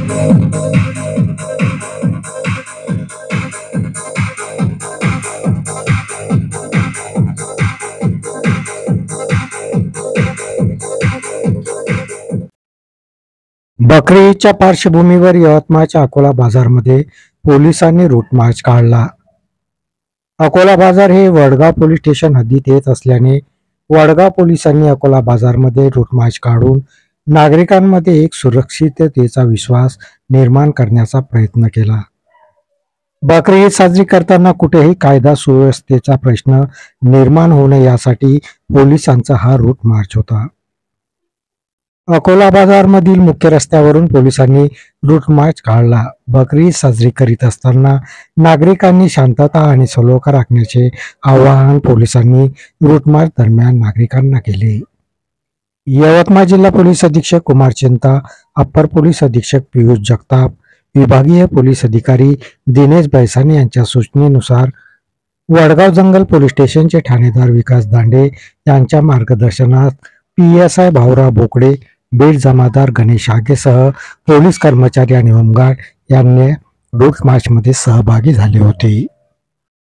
बकरी ईदच्या पार्श्वभूमीवर यवतमाळच्या अकोला बाजारमध्ये पोलिसांनी रूट मार्च काढला. अकोला बाजार हे वडगाव पोलीस स्टेशन हद्दीत येत असल्याने वडगाव पोलिसांनी अकोला बाजारमध्ये रूट मार्च काढून नागरिकांमध्ये एक सुरक्षिततेचा विश्वास निर्माण करण्याचा प्रयत्न केला. बकरी ईद साजरी करताना कुठेही कायदा सुव्यवस्थेचा प्रश्न निर्माण होऊ नये यासाठी पोलिसांचा हा रूट मार्च होता. अकोला बाजारमधील मुख्य रस्त्यावरून पोलिसांनी रूट मार्च काढला. बकरी ईद साजरी करीत असताना नागरिकांनी शांतता आणि सलोखा राखण्याचे आवाहन पोलिसांनी रूट मार्च दरम्यान नागरिकांना केले. यवतमाळ जिल्हा पोलीस अधीक्षक कुमार चिंता, अप्पर पोलीस अधीक्षक पियुष जगताप, विभागीय पोलीस अधिकारी दिनेश बैसाने यांच्या सूचनेनुसार वडगाव जंगल पोलीस स्टेशनचे ठाणेदार विकास दांडे यांच्या मार्गदर्शनात PSI भाऊराव बोकडे, बीड जमादार गणेश आगेसह पोलीस कर्मचारी आणि होमगार्ड यांनी रूट मार्चमध्ये सहभागी झाले होते.